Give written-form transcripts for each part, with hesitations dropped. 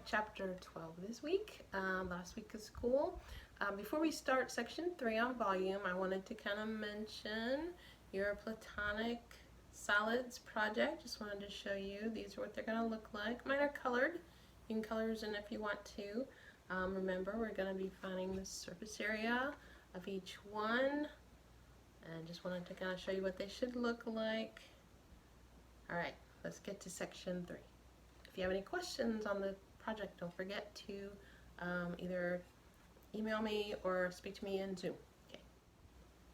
chapter 12 this week. Last week of school. Before we start section 3 on volume, I wanted to kind of mention your platonic solids project. Just wanted to show you these are what they're going to look like. Mine are colored. You can color in if you want to. Remember, we're going to be finding the surface area of each one. And just wanted to kind of show you what they should look like. Alright, let's get to section 3. If you have any questions on the project, don't forget to either email me or speak to me in Zoom.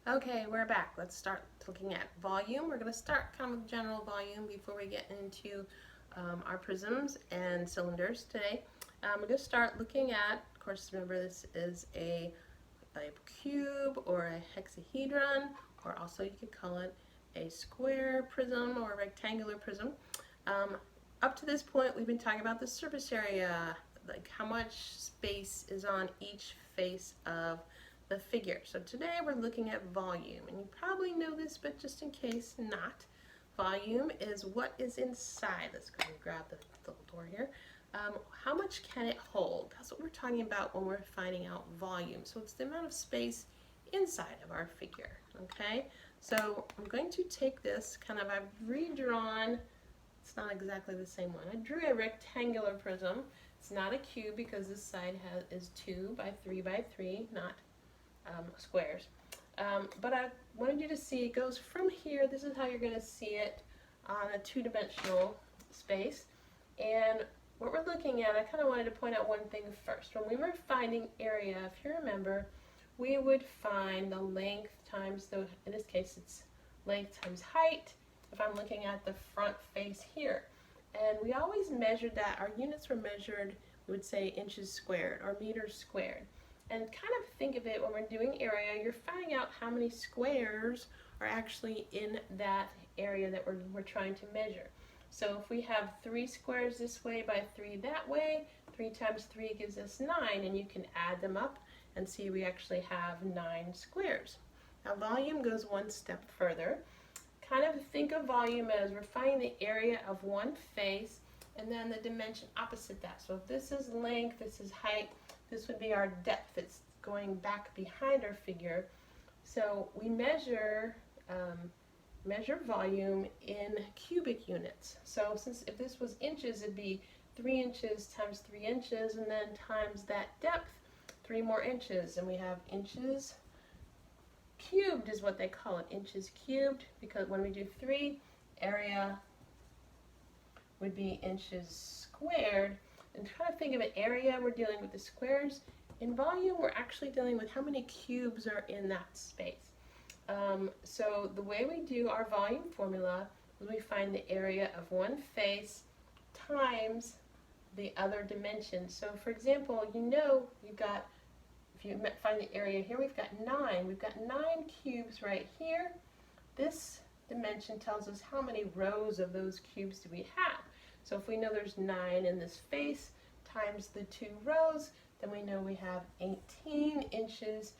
Okay, we're back. Let's start looking at volume. We're going to start kind of with general volume before we get into our prisms and cylinders today. We're going to start looking at, of course, remember this is a cube or a hexahedron, or also you could call it a square prism or a rectangular prism. Up to this point, we've been talking about the surface area, like how much space is on each face of the figure. So today we're looking at volume, and you probably know this, but just in case not, volume is what is inside. Let's go and grab the little door here. How much can it hold? That's what we're talking about when we're finding out volume. So it's the amount of space inside of our figure, okay? So I'm going to take this, I've redrawn. It's not exactly the same one. I drew a rectangular prism. It's not a cube because this side is 2 by 3 by 3, not squares. But I wanted you to see it goes from here. This is how you're going to see it on a two-dimensional space. And what we're looking at, I kind of wanted to point out one thing first. When we were finding area, if you remember, we would find the length times, in this case it's length times height, if I'm looking at the front face here. And we always measured that. Our units were measured, we would say inches squared or meters squared. And kind of think of it when we're doing area, you're finding out how many squares are actually in that area that we're trying to measure. So if we have 3 squares this way by 3 that way, 3 times 3 gives us 9, and you can add them up and see we actually have 9 squares. Now volume goes one step further. Kind of think of volume as we're finding the area of one face and then the dimension opposite that. So if this is length, this is height, this would be our depth. It's going back behind our figure. So we measure volume in cubic units. So if this was inches, it'd be 3 inches times 3 inches, and then times that depth, 3 more inches, and we have inches cubed is what they call it, inches cubed, because when we do 3, area would be inches squared. And try to think of an area, we're dealing with the squares. In volume, we're actually dealing with how many cubes are in that space. So the way we do our volume formula is we find the area of one face times the other dimension. So for example, you've got, if you find the area here, we've got 9. We've got 9 cubes right here. This dimension tells us how many rows of those cubes do we have. So if we know there's 9 in this face times the 2 rows, then we know we have 18 inches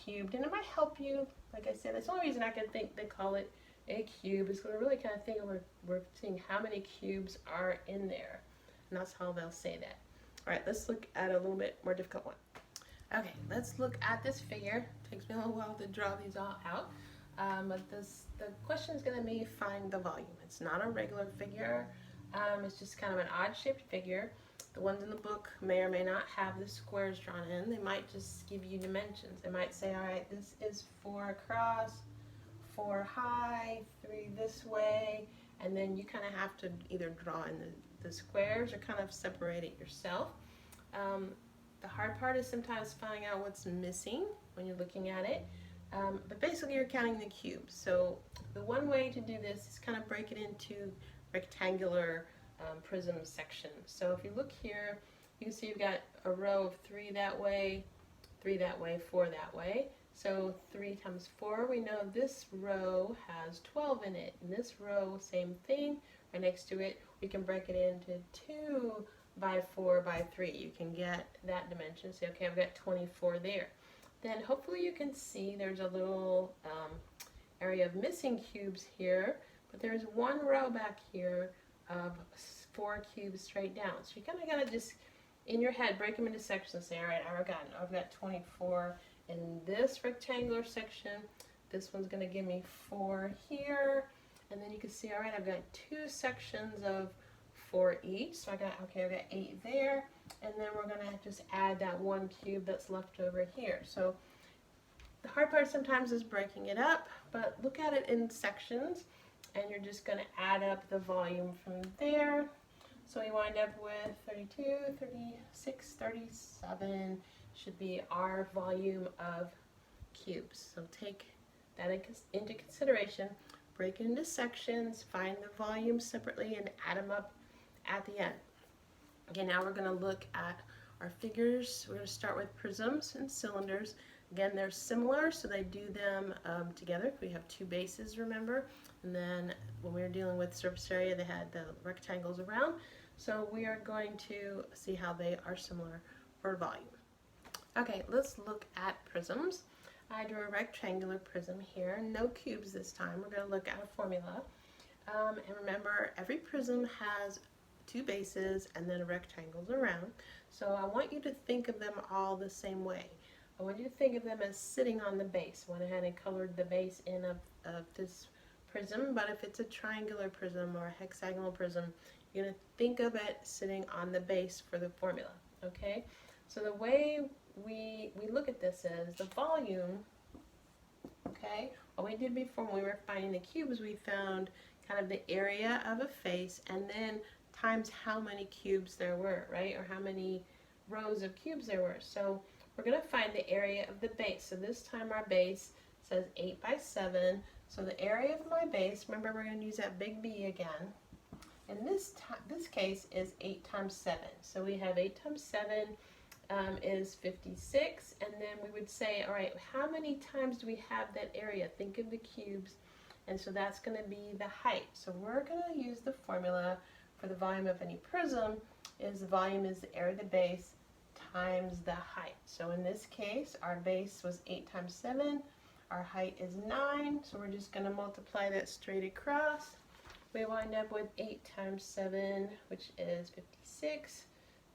cubed. And it might help you, like I said, that's the only reason I can think they call it a cube, is because we're really kind of thinking we're seeing how many cubes are in there. And that's how they'll say that. All right, let's look at a little bit more difficult one. Okay, let's look at this figure. It takes me a little while to draw these all out. But the question is going to be find the volume. It's not a regular figure. It's just kind of an odd-shaped figure. The ones in the book may or may not have the squares drawn in. They might just give you dimensions. They might say, all right, this is 4 across, 4 high, 3 this way, and then you kind of have to either draw in the squares or kind of separate it yourself. The hard part is sometimes finding out what's missing when you're looking at it. But basically you're counting the cubes. So the one way to do this is kind of break it into rectangular prism sections. So if you look here, you can see you've got a row of 3 that way, 3 that way, 4 that way. So 3 times 4, we know this row has 12 in it. And this row, same thing, right next to it, we can break it into 2 by 4 by 3. You can get that dimension. Say, okay, I've got 24 there. Then hopefully you can see there's a little area of missing cubes here, but there's one row back here of 4 cubes straight down. So you kind of got to just in your head, break them into sections. Say, all right, I've got 24 in this rectangular section. This one's going to give me 4 here. And then you can see, all right, I've got 2 sections of 4 each. So I've got 8 there. And then we're going to just add that 1 cube that's left over here. So the hard part sometimes is breaking it up, but look at it in sections, and you're just going to add up the volume from there. So we wind up with 32, 36, 37 should be our volume of cubes. So take that into consideration, break it into sections, find the volumes separately, and add them up at the end. Okay, now we're going to look at our figures. We're going to start with prisms and cylinders. Again, they're similar, so they do them together. We have 2 bases, remember? And then when we were dealing with surface area, they had the rectangles around. So we are going to see how they are similar for volume. Okay, let's look at prisms. I drew a rectangular prism here, no cubes this time. We're going to look at a formula. And remember, every prism has 2 bases and then rectangles around. So I want you to think of them all the same way. I want you to think of them as sitting on the base. I went ahead and colored the base in of this prism, but if it's a triangular prism or a hexagonal prism, you're going to think of it sitting on the base for the formula, okay? So the way we look at this is the volume, okay? What we did before when we were finding the cubes, we found kind of the area of a face and then times how many cubes there were, right? Or how many rows of cubes there were. So we're going to find the area of the base. So this time our base says 8 by 7. So the area of my base, remember we're going to use that big B again. In this case is 8 times 7. So we have 8 times 7 is 56. And then we would say, all right, how many times do we have that area? Think of the cubes. And so that's going to be the height. So we're going to use the formula for the volume of any prism is the volume is the area of the base times the height. So in this case, our base was 8 times 7. Our height is 9. So we're just going to multiply that straight across. We wind up with 8 times 7, which is 56,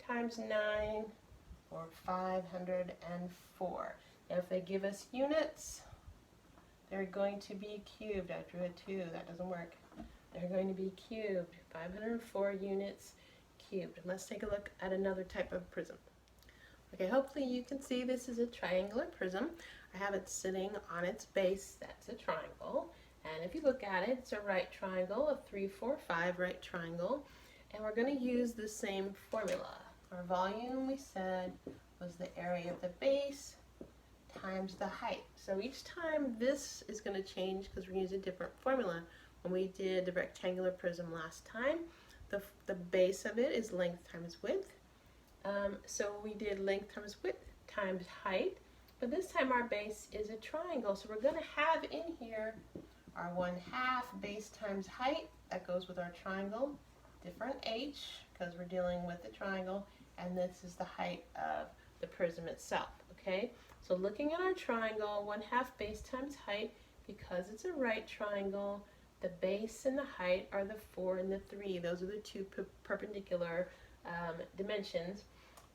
times 9, or 504. Now if they give us units, they're going to be cubed. I drew a 2. That doesn't work. They're going to be cubed. 504 units cubed. Let's take a look at another type of prism. Okay, hopefully you can see this is a triangular prism. I have it sitting on its base. That's a triangle. And if you look at it, it's a right triangle, a 3, 4, 5 right triangle. And we're going to use the same formula. Our volume, we said, was the area of the base times the height. So each time this is going to change because we're going to use a different formula. When we did the rectangular prism last time, the base of it is length times width. So we did length times width times height. But this time our base is a triangle. So we're going to have in here our 1/2 base times height. That goes with our triangle. Different h because we're dealing with the triangle. And this is the height of the prism itself. Okay? So looking at our triangle, 1/2 base times height, because it's a right triangle, the base and the height are the 4 and the 3. Those are the 2 perpendicular dimensions.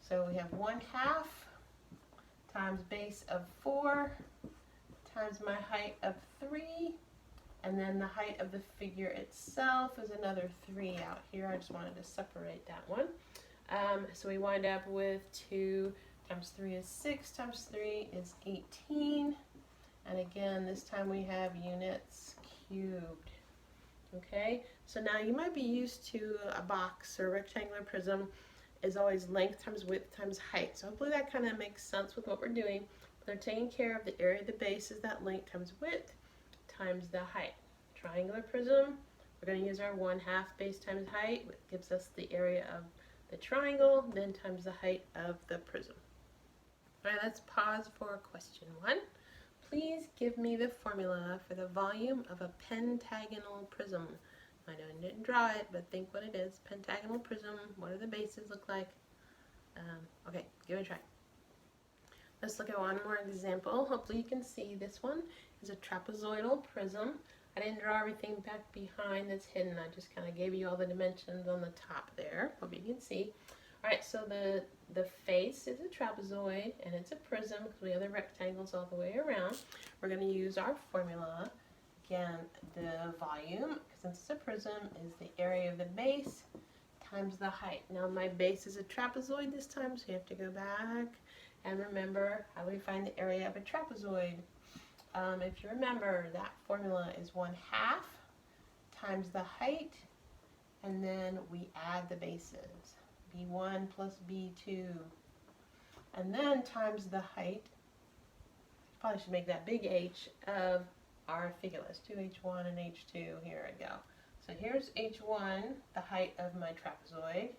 So we have 1/2 times base of 4 times my height of 3. And then the height of the figure itself is another 3 out here. I just wanted to separate that one. So we wind up with 2 times 3 is 6 times 3 is 18. And again, this time we have units cubed. Okay, so now you might be used to a box or a rectangular prism is always length times width times height. So hopefully that kind of makes sense with what we're doing. They're taking care of the area of the base is that length times width times the height. Triangular prism, we're going to use our 1/2 base times height, which gives us the area of the triangle, then times the height of the prism. All right, let's pause for question 1. Please give me the formula for the volume of a pentagonal prism. I know I didn't draw it, but think what it is. Pentagonal prism, what do the bases look like? Okay, give it a try. Let's look at one more example. Hopefully you can see this one is a trapezoidal prism. I didn't draw everything back behind that's hidden. I just kind of gave you all the dimensions on the top there. Hope you can see. Alright, so the face is a trapezoid and it's a prism because we have the rectangles all the way around. We're going to use our formula. Again, the volume, since it's a prism, is the area of the base times the height. Now my base is a trapezoid this time, so you have to go back and remember how we find the area of a trapezoid. If you remember, that formula is 1/2 times the height, and then we add the bases. B1 plus B2, and then times the height, probably should make that big H, of our figure. Let's do H1 and H2, here we go. So here's H1, the height of my trapezoid,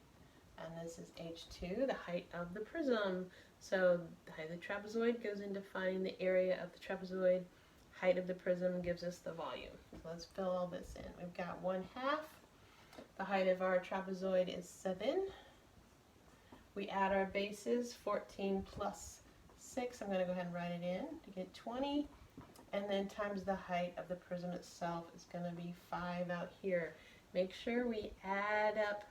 and this is H2, the height of the prism. So the height of the trapezoid goes into finding the area of the trapezoid, height of the prism gives us the volume. So let's fill all this in. We've got 1/2, the height of our trapezoid is 7. We add our bases, 14 plus 6, I'm going to go ahead and write it in to get 20, and then times the height of the prism itself is going to be 5 out here. Make sure we add up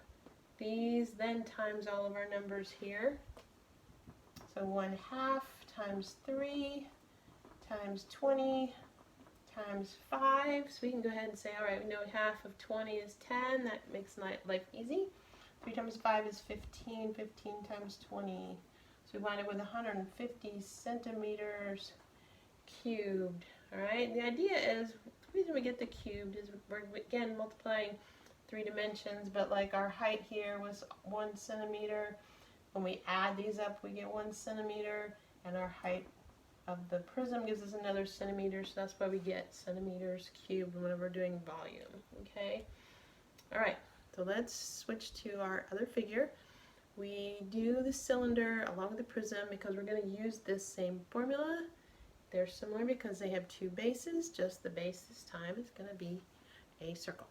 these, then times all of our numbers here. So 1/2 times 3 times 20 times 5. So we can go ahead and say, all right, we know half of 20 is 10. That makes life easy. 3 times 5 is 15. 15 times 20. So we wind up with 150 centimeters cubed. All right. The idea is, the reason we get the cubed is we're again multiplying 3 dimensions, but like our height here was 1 centimeter. When we add these up, we get 1 centimeter, and our height of the prism gives us another centimeter, so that's why we get centimeters cubed whenever we're doing volume. Okay. All right. So let's switch to our other figure. We do the cylinder along with the prism because we're going to use this same formula. They're similar because they have 2 bases, just the base this time is going to be a circle.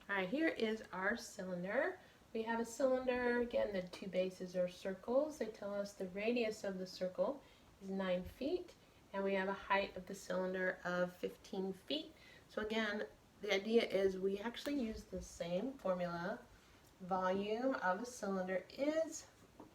Alright, here is our cylinder. We have a cylinder, again the 2 bases are circles. They tell us the radius of the circle is 9 feet, and we have a height of the cylinder of 15 feet. So again, the idea is we actually use the same formula. Volume of a cylinder is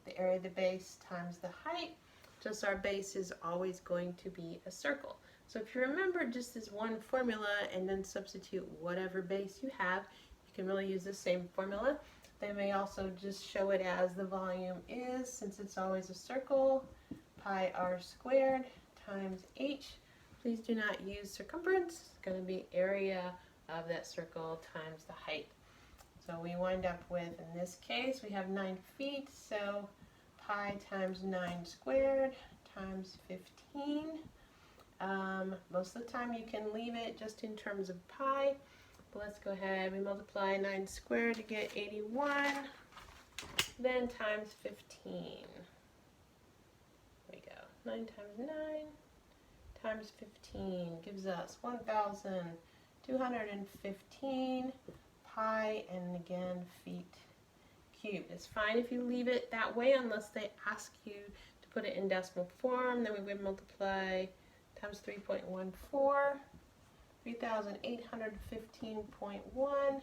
the area of the base times the height, just our base is always going to be a circle. So if you remember just this one formula and then substitute whatever base you have, you can really use the same formula. They may also just show it as the volume is, since it's always a circle, pi r squared times h. Please do not use circumference. It's going to be area of that circle times the height. So we wind up with, in this case, we have 9 feet, so pi times 9 squared times 15. Most of the time you can leave it just in terms of pi, but let's go ahead, we multiply 9 squared to get 81, then times 15. There we go, 9 times 9 times 15 gives us 1,215 pi, and again feet cubed. It's fine if you leave it that way unless they ask you to put it in decimal form. Then we would multiply times 3.14, 3,815.1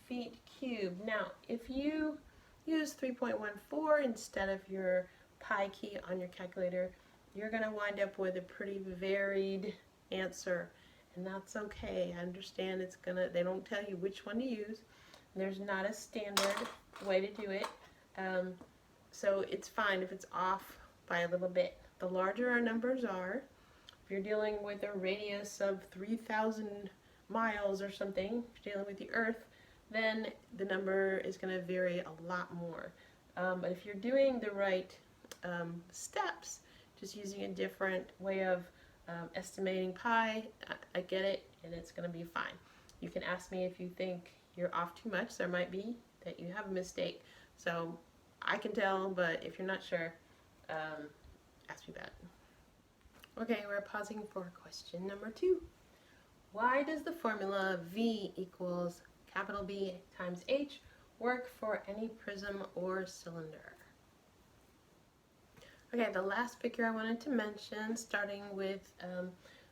feet cubed. Now, if you use 3.14 instead of your pi key on your calculator, you're going to wind up with a pretty varied answer. And that's okay. I understand they don't tell you which one to use. There's not a standard way to do it. So it's fine if it's off by a little bit. The larger our numbers are, if you're dealing with a radius of 3,000 miles or something, if you're dealing with the Earth, then the number is going to vary a lot more. But if you're doing the right steps, just using a different way of estimating pi, I get it, and it's going to be fine. You can ask me if you think you're off too much. There might be that you have a mistake. So I can tell, but if you're not sure, ask me about it. Okay, we're pausing for question number 2. Why does the formula V equals capital B times H work for any prism or cylinder? Okay, the last figure I wanted to mention, starting with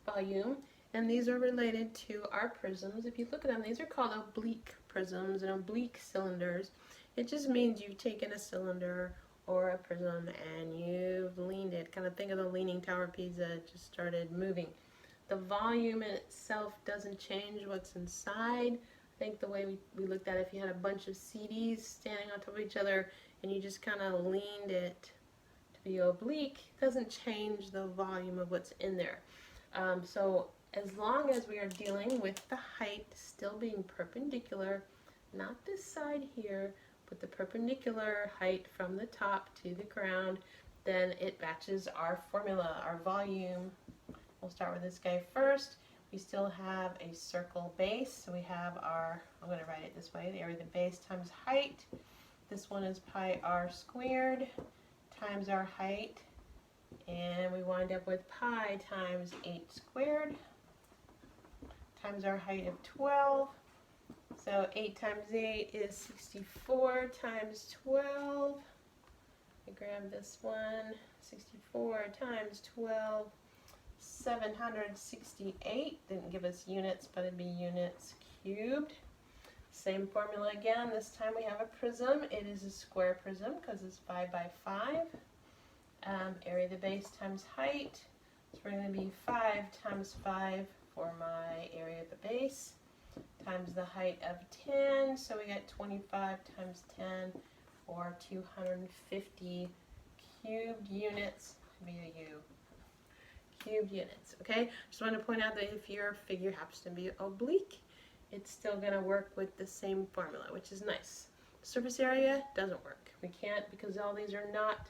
volume, and these are related to our prisms. If you look at them, these are called oblique prisms and oblique cylinders. It just means you've taken a cylinder or a prism and you've leaned it. Kind of think of the Leaning Tower of Pisa, it just started moving. The volume in itself doesn't change what's inside. I think the way we looked at it, if you had a bunch of CDs standing on top of each other and you just kind of leaned it to be oblique, it doesn't change the volume of what's in there. So as long as we are dealing with the height still being perpendicular, not this side here, but the perpendicular height from the top to the ground, then it matches our formula, our volume. We'll start with this guy first. We still have a circle base, so we have our, I'm going to write it this way, the area of the base times height. This one is pi r squared times our height, and we wind up with pi times 8 squared times our height of 12. So 8 times 8 is 64 times 12. I grab this one, 64 times 12, 768. Didn't give us units, but it'd be units cubed. Same formula again. This time we have a prism. It is a square prism because it's 5 by 5. Area of the base times height. So we're going to be 5 times 5 for my area of the base, times the height of 10, so we get 25 times 10, or 250 cubed units, be a U. Cubed units, okay? Just want to point out that if your figure happens to be oblique, it's still going to work with the same formula, which is nice. Surface area doesn't work. We can't, because all these are not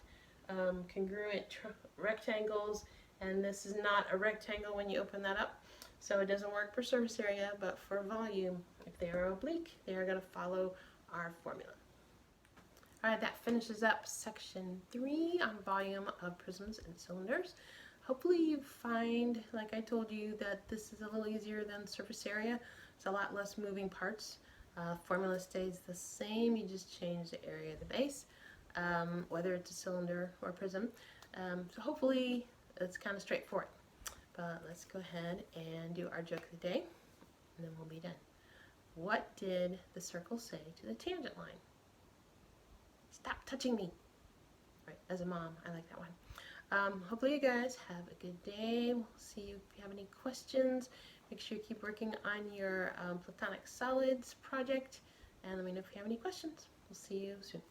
congruent rectangles, and this is not a rectangle when you open that up. So it doesn't work for surface area, but for volume, if they are oblique, they are going to follow our formula. Alright, that finishes up section 3 on volume of prisms and cylinders. Hopefully you find, like I told you, that this is a little easier than surface area. It's a lot less moving parts. Formula stays the same, you just change the area of the base, whether it's a cylinder or a prism. So hopefully it's kind of straightforward. But let's go ahead and do our joke of the day, and then we'll be done. What did the circle say to the tangent line? Stop touching me. Right, as a mom, I like that one. Hopefully you guys have a good day. We'll see you if you have any questions. Make sure you keep working on your platonic solids project, and let me know if you have any questions. We'll see you soon.